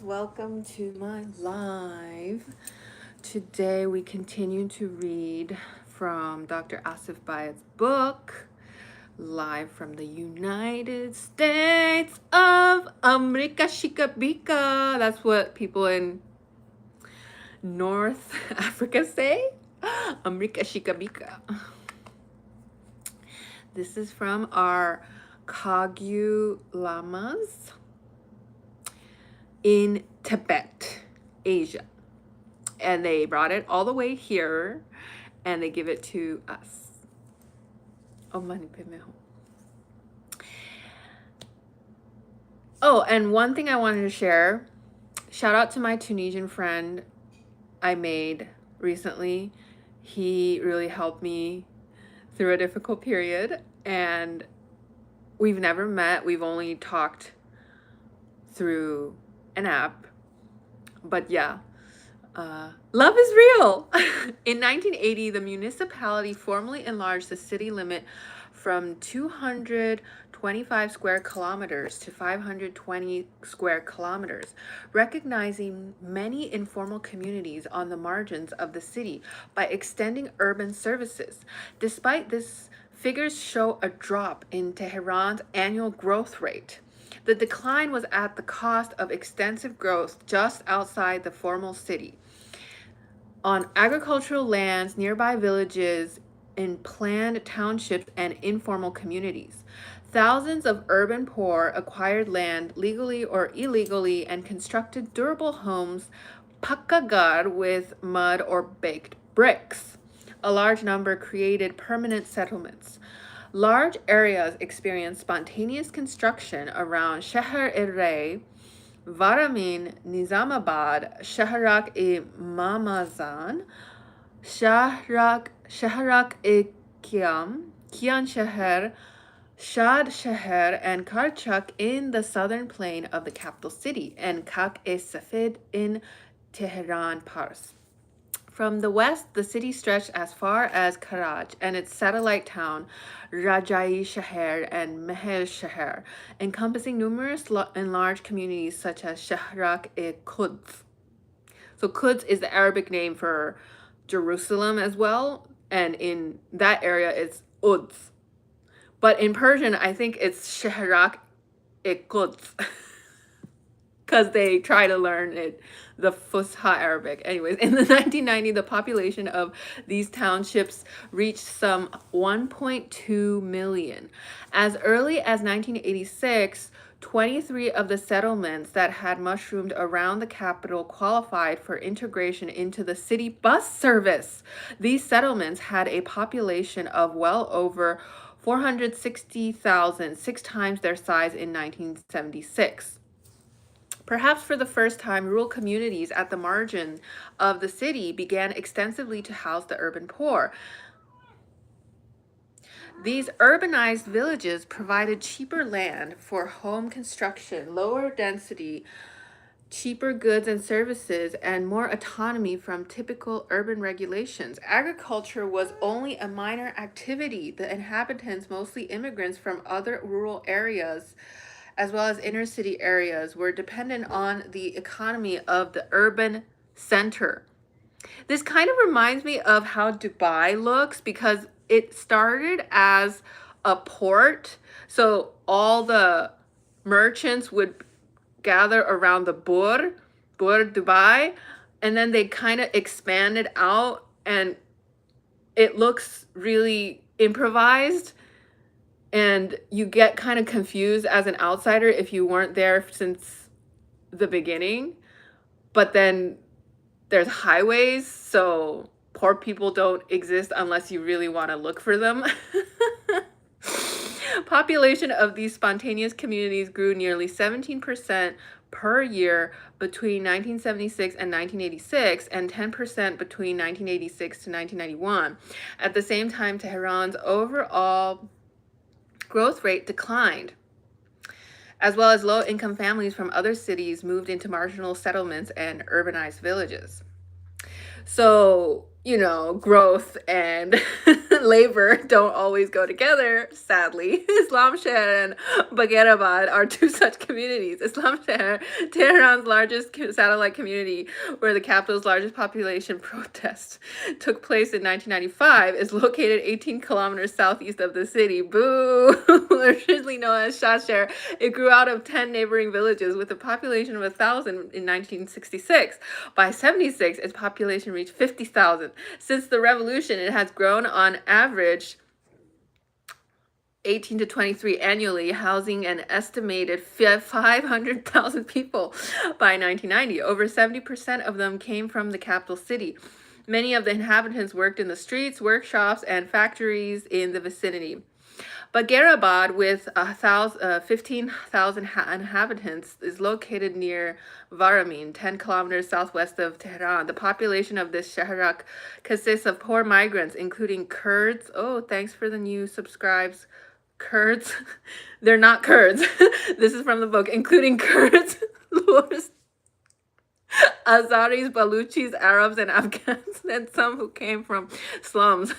welcome to my live. Today we continue to read from Dr. Asef Bayat's book, live from the United States of America Shikabika. That's what people in North Africa say. America Shikabika. This is from our Kagyu Lamas in Tibet, Asia. And they brought it all the way here and they give it to us. Oh, and one thing I wanted to share, shout out to my Tunisian friend I made recently. He really helped me through a difficult period, and we've never met. We've only talked through an app, but yeah. Love is real. In 1980, the municipality formally enlarged the city limit from 225 square kilometers to 520 square kilometers, recognizing many informal communities on the margins of the city by extending urban services. Despite this, figures show a drop in Tehran's annual growth rate. The decline was at the cost of extensive growth just outside the formal city. On agricultural lands, nearby villages, in planned townships and informal communities. Thousands of urban poor acquired land legally or illegally and constructed durable homes, pakkagar, with mud or baked bricks. A large number created permanent settlements. Large areas experienced spontaneous construction around Sheher-e-Rey, Varamin, Nizamabad, Shahrak-e-Mamazan, Shahrak-e-Kian, Kian Sheher, Shad Sheher, and Karchak in the southern plain of the capital city, and Kak-e-Safed in Tehran, Pars. From the west, the city stretched as far as Karaj and its satellite town, Rajai Sheher and Meher Sheher, encompassing numerous and large communities such as Shahrak-e-Quds. So Quds is the Arabic name for Jerusalem as well, and in that area it's Uds. But in Persian, I think it's Shahrak-e-Quds. Because they try to learn it, the Fusha Arabic. Anyways, in the 1990s, the population of these townships reached some 1.2 million. As early as 1986, 23 of the settlements that had mushroomed around the capital qualified for integration into the city bus service. These settlements had a population of well over 460,000, 6 times their size in 1976. Perhaps for the first time, rural communities at the margin of the city began extensively to house the urban poor. These urbanized villages provided cheaper land for home construction, lower density, cheaper goods and services, and more autonomy from typical urban regulations. Agriculture was only a minor activity. The inhabitants, mostly immigrants from other rural areas, as well as inner city areas, were dependent on the economy of the urban center. This kind of reminds me of how Dubai looks, because it started as a port. So all the merchants would gather around the Bur Dubai, and then they kind of expanded out, and it looks really improvised. And you get kind of confused as an outsider if you weren't there since the beginning. But then there's highways, so poor people don't exist unless you really want to look for them. Population of these spontaneous communities grew nearly 17% per year between 1976 and 1986, and 10% between 1986 to 1991. At the same time, Tehran's overall growth rate declined, as well as low-income families from other cities moved into marginal settlements and urbanized villages. So you know, growth and labor don't always go together, sadly. Islamshahar and Bagherabad are two such communities. Islamshahar, Tehran's largest satellite community, where the capital's largest population protest took place in 1995, is located 18 kilometers southeast of the city. Boo! Originally known as Shahshahar, it grew out of 10 neighboring villages with a population of 1,000 in 1966. By 76, its population reached 50,000. Since the revolution, it has grown on average 18 to 23 annually, housing an estimated 500,000 people by 1990. Over 70% of them came from the capital city. Many of the inhabitants worked in the streets, workshops, and factories in the vicinity. But Bagherabad, with 15,000 inhabitants, is located near Varamin, 10 kilometers southwest of Tehran. The population of this shaharak consists of poor migrants, including Kurds. Oh, thanks for the new subscribes. Kurds. They're not Kurds. This is from the book. Including Kurds, Lurs, Azaris, Baluchis, Arabs, and Afghans, and some who came from slums.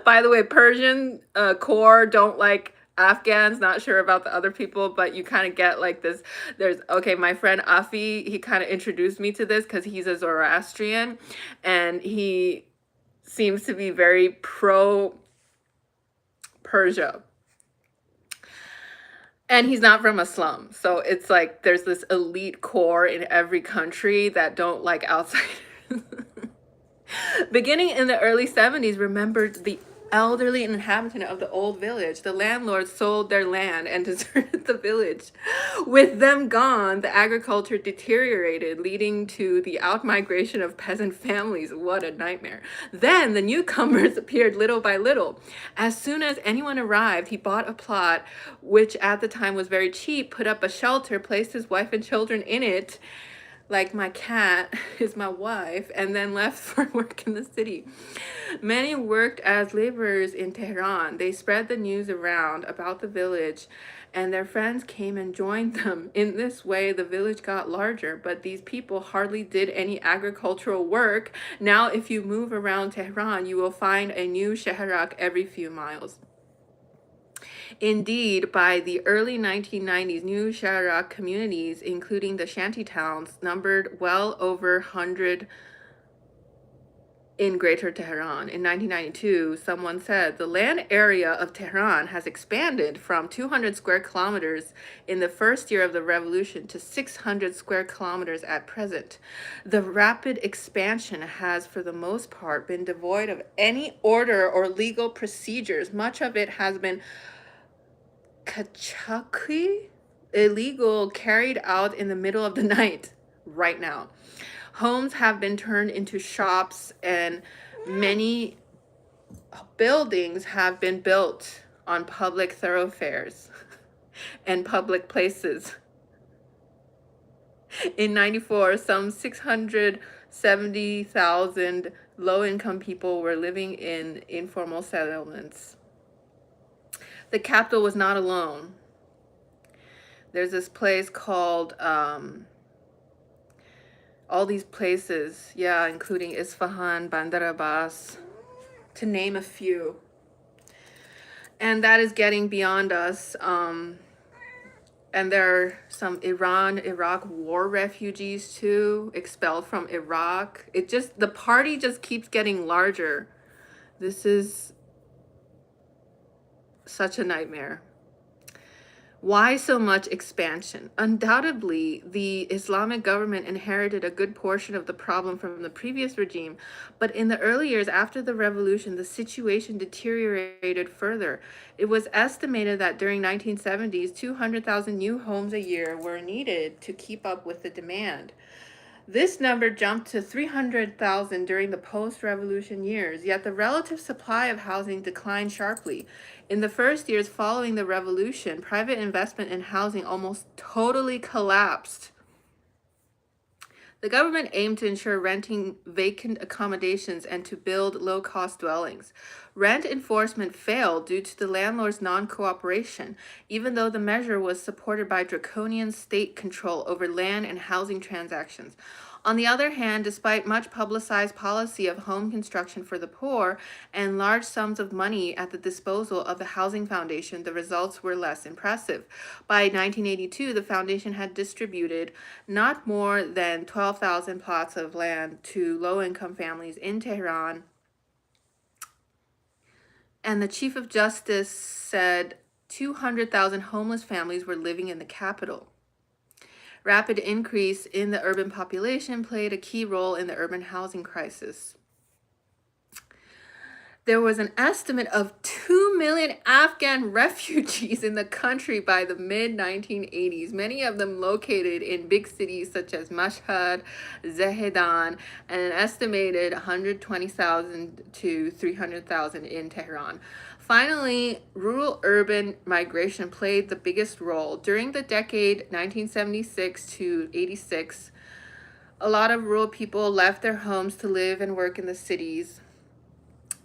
By the way, Persian core don't like Afghans. Not sure about the other people, but you kind of get like this. There's, okay, my friend Afi, he kind of introduced me to this because he's a Zoroastrian, and he seems to be very pro Persia. And he's not from a slum. So it's like there's this elite core in every country that don't like outsiders. Beginning in the early 70s, remembered the elderly inhabitant of the old village. The landlords sold their land and deserted the village. With them gone, the agriculture deteriorated, leading to the outmigration of peasant families. What a nightmare. Then the newcomers appeared little by little. As soon as anyone arrived, he bought a plot, which at the time was very cheap, put up a shelter, placed his wife and children in it, like my cat is my wife, and then left for work in the city. Many worked as laborers in Tehran. They spread the news around about the village, and their friends came and joined them. In this way, the village got larger, but these people hardly did any agricultural work. Now, if you move around Tehran, you will find a new shaharak every few miles. Indeed, by the early 1990s, new shaharak communities, including the shanty towns, numbered well over 100 in Greater Tehran. In 1992, someone said the land area of Tehran has expanded from 200 square kilometers in the first year of the revolution to 600 square kilometers at present. The rapid expansion has, for the most part, been devoid of any order or legal procedures. Much of it has been Kachaki, illegal, carried out in the middle of the night right now. Homes have been turned into shops, and many buildings have been built on public thoroughfares and public places. In 94, some 670,000 low-income people were living in informal settlements. The capital was not alone. There's this place called, all these places, yeah, including Isfahan, Bandar Abbas, to name a few. And that is getting beyond us. And there are some Iraq war refugees too, expelled from Iraq. The party just keeps getting larger. This is such a nightmare. Why so much expansion? Undoubtedly, the Islamic government inherited a good portion of the problem from the previous regime, but in the early years after the revolution, the situation deteriorated further. It was estimated that during 1970s, 200,000 new homes a year were needed to keep up with the demand. This number jumped to 300,000 during the post-revolution years, yet the relative supply of housing declined sharply. In the first years following the revolution, private investment in housing almost totally collapsed. The government aimed to ensure renting vacant accommodations and to build low-cost dwellings. Rent enforcement failed due to the landlord's non-cooperation, even though the measure was supported by draconian state control over land and housing transactions. On the other hand, despite much publicized policy of home construction for the poor and large sums of money at the disposal of the Housing Foundation, the results were less impressive. By 1982, the foundation had distributed not more than 12,000 plots of land to low-income families in Tehran, and the Chief of Justice said 200,000 homeless families were living in the capital. Rapid increase in the urban population played a key role in the urban housing crisis. There was an estimate of 2 million Afghan refugees in the country by the mid-1980s, many of them located in big cities such as Mashhad, Zahedan, and an estimated 120,000 to 300,000 in Tehran. Finally, rural-urban migration played the biggest role. During the decade 1976 to 86, a lot of rural people left their homes to live and work in the cities.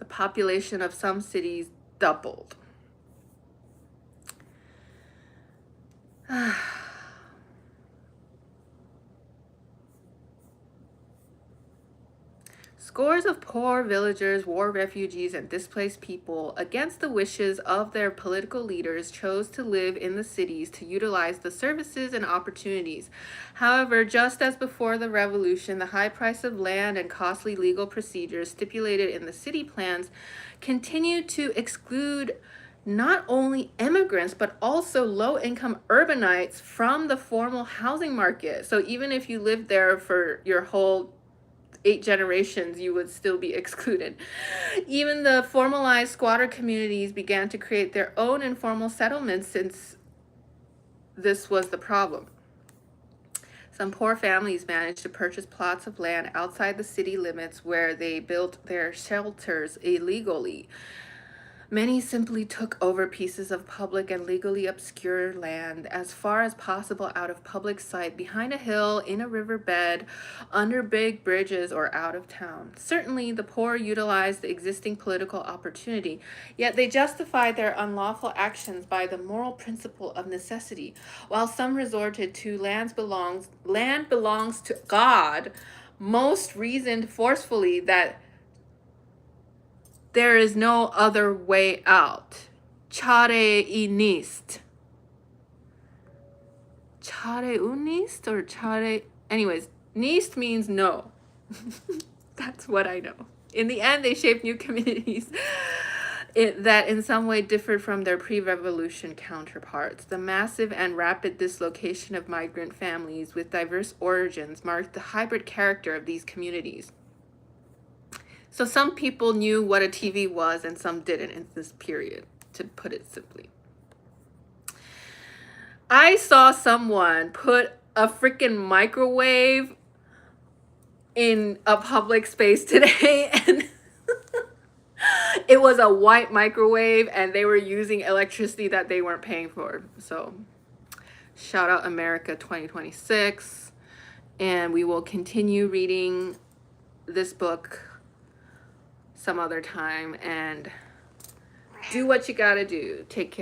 The population of some cities doubled. Scores of poor villagers, war refugees, and displaced people, against the wishes of their political leaders, chose to live in the cities to utilize the services and opportunities. However, just as before the revolution, the high price of land and costly legal procedures stipulated in the city plans continued to exclude not only immigrants, but also low-income urbanites from the formal housing market. So even if you lived there for your whole 8 generations, you would still be excluded. Even the formalized squatter communities began to create their own informal settlements since this was the problem. Some poor families managed to purchase plots of land outside the city limits where they built their shelters illegally. Many simply took over pieces of public and legally obscure land as far as possible out of public sight, behind a hill, in a riverbed, under big bridges, or out of town. Certainly, the poor utilized the existing political opportunity, yet they justified their unlawful actions by the moral principle of necessity. While some resorted to land belongs to God, most reasoned forcefully that there is no other way out. Chare-i nist. Chare-u nist or chare... Anyways, nist means no. That's what I know. In the end, they shaped new communities that in some way differed from their pre-revolution counterparts. The massive and rapid dislocation of migrant families with diverse origins marked the hybrid character of these communities. So some people knew what a TV was and some didn't in this period, to put it simply. I saw someone put a freaking microwave in a public space today, and it was a white microwave and they were using electricity that they weren't paying for. So shout out America 2026, and we will continue reading this book some other time, and do what you gotta do. Take care.